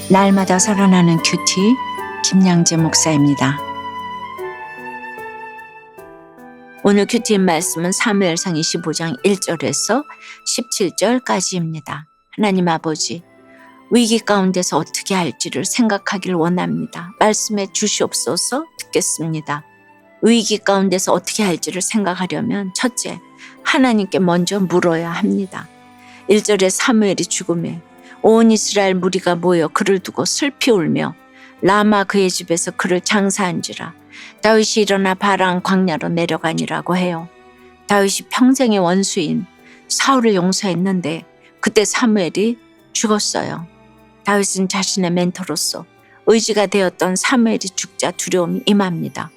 날마다 살아나는 큐티 김양재 목사입니다. 오늘 큐티인 말씀은 사무엘상 25장 1절에서 17절까지입니다. 하나님 아버지, 위기 가운데서 어떻게 할지를 생각하길 원합니다. 말씀해 주시옵소서. 듣겠습니다. 위기 가운데서 어떻게 할지를 생각하려면 첫째, 하나님께 먼저 물어야 합니다. 1절에 사무엘이 죽음에 온 이스라엘 무리가 모여 그를 두고 슬피 울며 라마 그의 집에서 그를 장사한지라. 다윗이 일어나 바란 광야로 내려가니라고 해요. 다윗이 평생의 원수인 사울을 용서했는데 그때 사무엘이 죽었어요. 다윗은 자신의 멘토로서 의지가 되었던 사무엘이 죽자 두려움이 임합니다.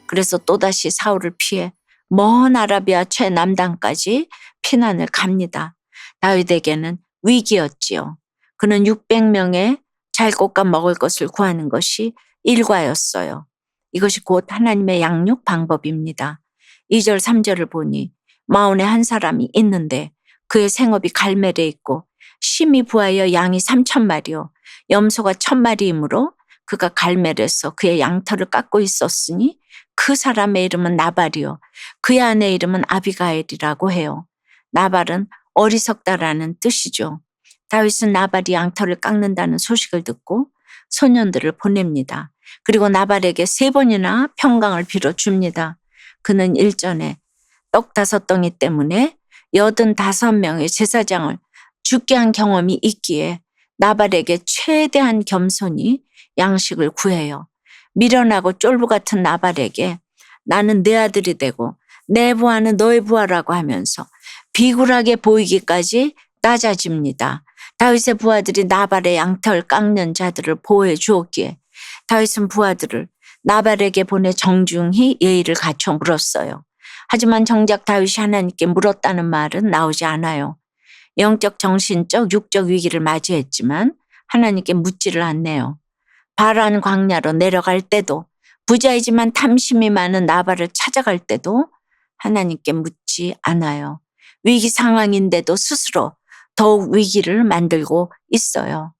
그래서 또다시 사울을 피해 먼 아라비아 최남단까지 피난을 갑니다. 다윗에게는 위기였지요. 그는 600명의 잘 볶아 먹을 것을 구하는 것이 일과였어요. 이것이 곧 하나님의 양육 방법입니다. 2절 3절을 보니 마온에 한 사람이 있는데 그의 생업이 갈멜에 있고 심히 부하여 양이 3,000마리요 염소가 1,000마리이므로 그가 갈멜에서 그의 양털을 깎고 있었으니 그 사람의 이름은 나발이요 그의 아내의 이름은 아비가일이라고 해요. 나발은 어리석다라는 뜻이죠. 다윗은 나발이 양털을 깎는다는 소식을 듣고 소년들을 보냅니다. 그리고 나발에게 3번이나 평강을 빌어줍니다. 그는 일전에 떡 5덩이 때문에 85명의 제사장을 죽게 한 경험이 있기에 나발에게 최대한 겸손히 양식을 구해요. 미련하고 쫄보 같은 나발에게 나는 내 아들이 되고 내 부하는 너의 부하라고 하면서 비굴하게 보이기까지 낮아집니다. 다윗의 부하들이 나발의 양털 깎는 자들을 보호해 주었기에 다윗은 부하들을 나발에게 보내 정중히 예의를 갖춰 물었어요. 하지만 정작 다윗이 하나님께 물었다는 말은 나오지 않아요. 영적, 정신적, 육적 위기를 맞이했지만 하나님께 묻지를 않네요. 바란 광야로 내려갈 때도 부자이지만 탐심이 많은 나발을 찾아갈 때도 하나님께 묻지 않아요. 위기 상황인데도 스스로 더욱 위기를 만들고 있어요.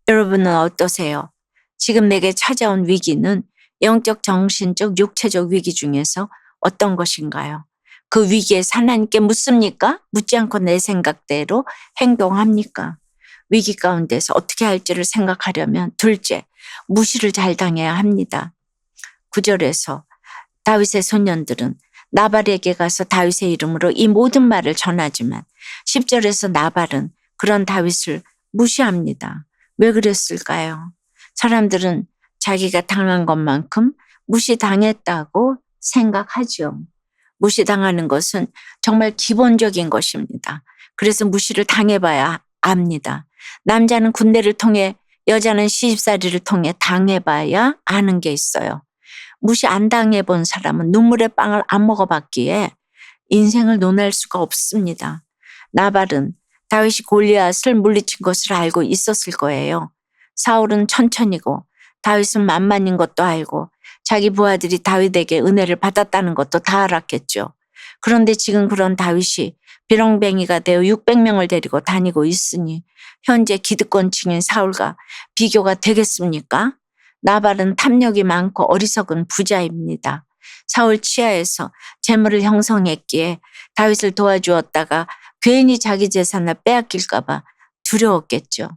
여러분은 어떠세요? 지금 내게 찾아온 위기는 영적, 정신적, 육체적 위기 중에서 어떤 것인가요? 그 위기에서 하나님께 묻습니까? 묻지 않고 내 생각대로 행동합니까? 위기 가운데서 어떻게 할지를 생각하려면 둘째, 무시를 잘 당해야 합니다. 9절에서 다윗의 소년들은 나발에게 가서 다윗의 이름으로 이 모든 말을 전하지만 10절에서 나발은 그런 다윗을 무시합니다. 왜 그랬을까요? 사람들은 자기가 당한 것만큼 무시당했다고 생각하죠. 무시당하는 것은 정말 기본적인 것입니다. 그래서 무시를 당해봐야 압니다. 남자는 군대를 통해 여자는 시집살이를 통해 당해봐야 아는 게 있어요. 무시 안 당해본 사람은 눈물의 빵을 안 먹어봤기에 인생을 논할 수가 없습니다. 나발은 다윗이 골리앗을 물리친 것을 알고 있었을 거예요. 사울은 천천히고 다윗은 만만인 것도 알고 자기 부하들이 다윗에게 은혜를 받았다는 것도 다 알았겠죠. 그런데 지금 그런 다윗이 비렁뱅이가 되어 600명을 데리고 다니고 있으니 현재 기득권층인 사울과 비교가 되겠습니까? 나발은 탐욕이 많고 어리석은 부자입니다. 사울 치하에서 재물을 형성했기에 다윗을 도와주었다가 괜히 자기 재산을 빼앗길까 봐 두려웠겠죠.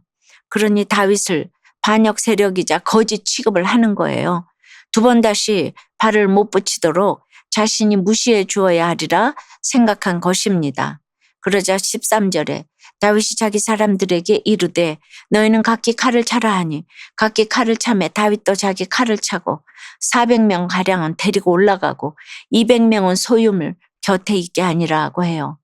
그러니 다윗을 반역 세력이자 거짓 취급을 하는 거예요. 2번 다시 발을 못 붙이도록 자신이 무시해 주어야 하리라 생각한 것입니다. 그러자 13절에 다윗이 자기 사람들에게 이르되 너희는 각기 칼을 차라 하니 각기 칼을 차매 다윗도 자기 칼을 차고 400명 가량은 데리고 올라가고 200명은 소유물 곁에 있게 하니라고 해요.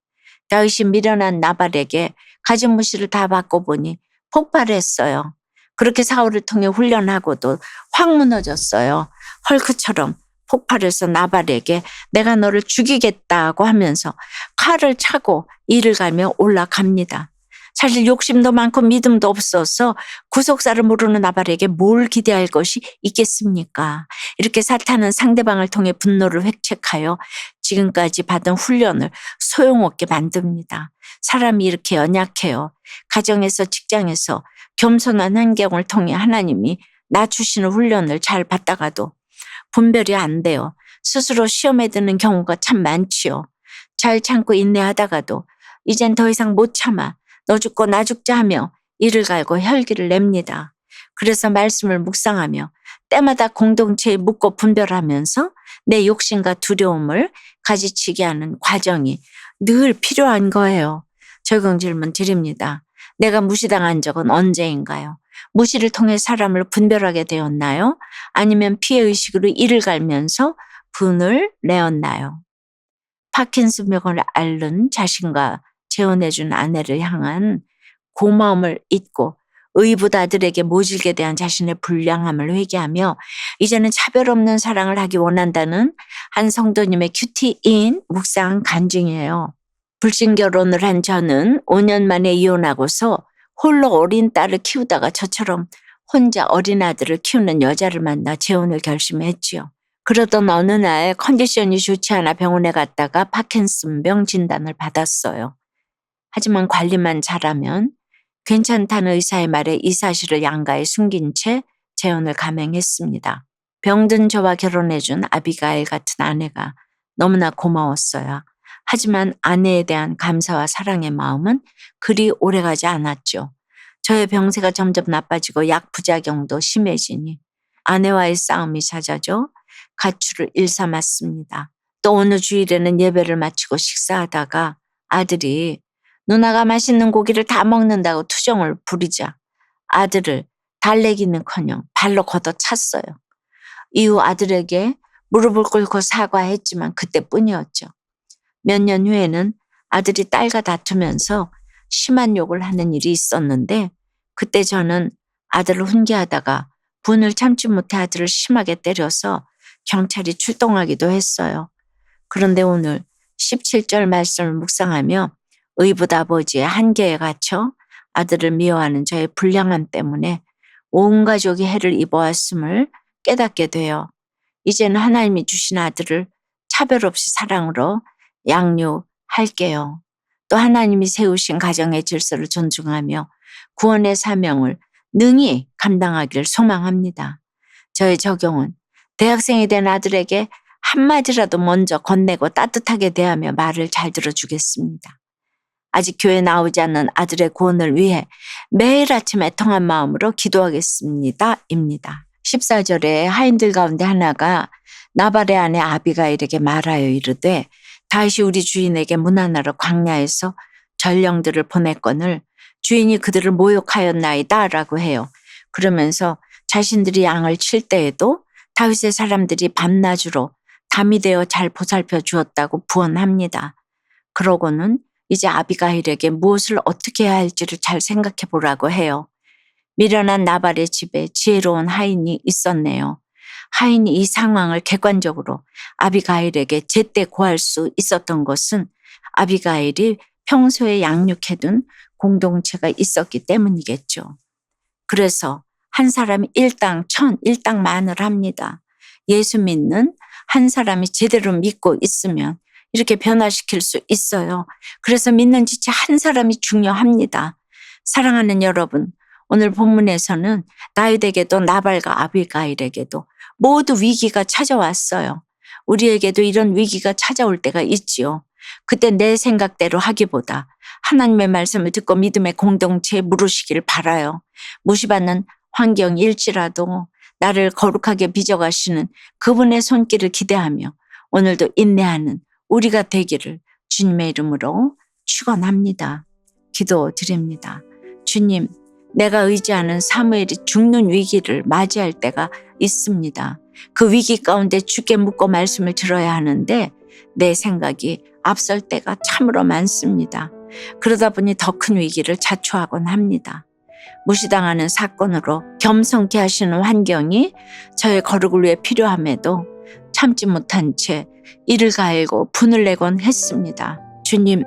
다윗이 미련한 나발에게 가진 무시를 다 받고 보니 폭발했어요. 그렇게 사울을 통해 훈련하고도 확 무너졌어요. 헐크처럼 폭발해서 나발에게 내가 너를 죽이겠다고 하면서 칼을 차고 이를 가며 올라갑니다. 사실 욕심도 많고 믿음도 없어서 구속사를 모르는 나발에게 뭘 기대할 것이 있겠습니까? 이렇게 사탄은 상대방을 통해 분노를 획책하여 지금까지 받은 훈련을 소용없게 만듭니다. 사람이 이렇게 연약해요. 가정에서 직장에서 겸손한 환경을 통해 하나님이 낮추시는 훈련을 잘 받다가도 분별이 안 돼요. 스스로 시험에 드는 경우가 참 많지요. 잘 참고 인내하다가도 이젠 더 이상 못 참아. 너 죽고 나 죽자 하며 이를 갈고 혈기를 냅니다. 그래서 말씀을 묵상하며 때마다 공동체에 묻고 분별하면서 내 욕심과 두려움을 가지치게 하는 과정이 늘 필요한 거예요. 적용 질문 드립니다. 내가 무시당한 적은 언제인가요? 무시를 통해 사람을 분별하게 되었나요? 아니면 피해의식으로 이를 갈면서 분을 내었나요? 파킨슨병을 앓는 자신과 재혼해준 아내를 향한 고마움을 잊고 의붓 아들에게 모질게 대한 자신의 불량함을 회개하며 이제는 차별 없는 사랑을 하기 원한다는 한 성도님의 큐티인 묵상 간증이에요. 불신 결혼을 한 저는 5년 만에 이혼하고서 홀로 어린 딸을 키우다가 저처럼 혼자 어린 아들을 키우는 여자를 만나 재혼을 결심했지요. 그러던 어느 날 컨디션이 좋지 않아 병원에 갔다가 파킨슨병 진단을 받았어요. 하지만 관리만 잘하면 괜찮다는 의사의 말에 이 사실을 양가에 숨긴 채 재혼을 감행했습니다. 병든 저와 결혼해준 아비가일 같은 아내가 너무나 고마웠어요. 하지만 아내에 대한 감사와 사랑의 마음은 그리 오래가지 않았죠. 저의 병세가 점점 나빠지고 약 부작용도 심해지니 아내와의 싸움이 잦아져 가출을 일삼았습니다. 또 어느 주일에는 예배를 마치고 식사하다가 아들이 누나가 맛있는 고기를 다 먹는다고 투정을 부리자 아들을 달래기는커녕 발로 걷어찼어요. 이후 아들에게 무릎을 꿇고 사과했지만 그때뿐이었죠. 몇 년 후에는 아들이 딸과 다투면서 심한 욕을 하는 일이 있었는데 그때 저는 아들을 훈계하다가 분을 참지 못해 아들을 심하게 때려서 경찰이 출동하기도 했어요. 그런데 오늘 17절 말씀을 묵상하며 의붓 아버지의 한계에 갇혀 아들을 미워하는 저의 불량함 때문에 온 가족이 해를 입어왔음을 깨닫게 되어 이제는 하나님이 주신 아들을 차별 없이 사랑으로 양육할게요. 또 하나님이 세우신 가정의 질서를 존중하며 구원의 사명을 능히 감당하기를 소망합니다. 저의 적용은 대학생이 된 아들에게 한마디라도 먼저 건네고 따뜻하게 대하며 말을 잘 들어주겠습니다. 아직 교회 나오지 않는 아들의 구원을 위해 매일 아침 애통한 마음으로 기도하겠습니다. 입니다. 14절에 하인들 가운데 하나가 나발의 아내 아비가일에게 말하여 이르되 다시 우리 주인에게 문하나로 광야에서 전령들을 보냈거늘 주인이 그들을 모욕하였나이다 라고 해요. 그러면서 자신들이 양을 칠 때에도 다윗의 사람들이 밤낮으로 담이 되어 잘 보살펴 주었다고 부언합니다. 그러고는 이제 아비가일에게 무엇을 어떻게 해야 할지를 잘 생각해 보라고 해요. 미련한 나발의 집에 지혜로운 하인이 있었네요. 하인이 이 상황을 객관적으로 아비가일에게 제때 고할 수 있었던 것은 아비가일이 평소에 양육해둔 공동체가 있었기 때문이겠죠. 그래서 한 사람이 일당 천, 일당 만을 합니다. 예수 믿는 한 사람이 제대로 믿고 있으면 이렇게 변화시킬 수 있어요. 그래서 믿는 지체 한 사람이 중요합니다. 사랑하는 여러분, 오늘 본문에서는 다윗에게도 나발과 아비가일에게도 모두 위기가 찾아왔어요. 우리에게도 이런 위기가 찾아올 때가 있지요. 그때 내 생각대로 하기보다 하나님의 말씀을 듣고 믿음의 공동체에 물으시길 바라요. 무시받는 환경일지라도 나를 거룩하게 빚어가시는 그분의 손길을 기대하며 오늘도 인내하는 우리가 되기를 주님의 이름으로 축원합니다. 기도드립니다. 주님, 내가 의지하는 사무엘이 죽는 위기를 맞이할 때가 있습니다. 그 위기 가운데 주께 묻고 말씀을 들어야 하는데 내 생각이 앞설 때가 참으로 많습니다. 그러다 보니 더 큰 위기를 자초하곤 합니다. 무시당하는 사건으로 겸손케 하시는 환경이 저의 거룩을 위해 필요함에도 참지 못한 채 이를 갈고 분을 내곤 했습니다. 주님,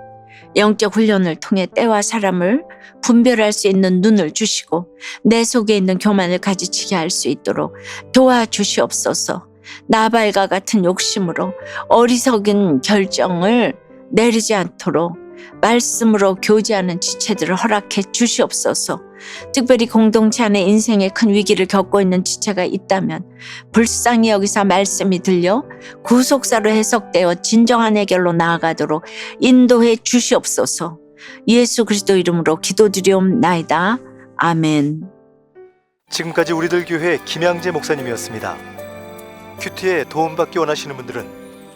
영적 훈련을 통해 때와 사람을 분별할 수 있는 눈을 주시고 내 속에 있는 교만을 가지치게 할 수 있도록 도와주시옵소서. 나발과 같은 욕심으로 어리석은 결정을 내리지 않도록 말씀으로 교제하는 지체들을 허락해 주시옵소서. 특별히 공동체 안에 인생의 큰 위기를 겪고 있는 지체가 있다면 불쌍히 여기서 말씀이 들려 구속사로 해석되어 진정한 해결로 나아가도록 인도해 주시옵소서. 예수 그리스도 이름으로 기도드리옵나이다. 아멘. 지금까지 우리들 교회 김양재 목사님이었습니다. 큐티에 도움받기 원하시는 분들은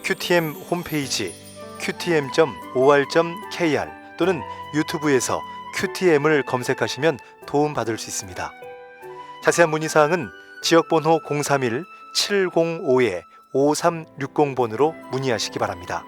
QTM 홈페이지 qtm.or.kr 또는 유튜브에서 QTM을 검색하시면 도움받을 수 있습니다. 자세한 문의사항은 지역번호 031-705-5360번으로 문의하시기 바랍니다.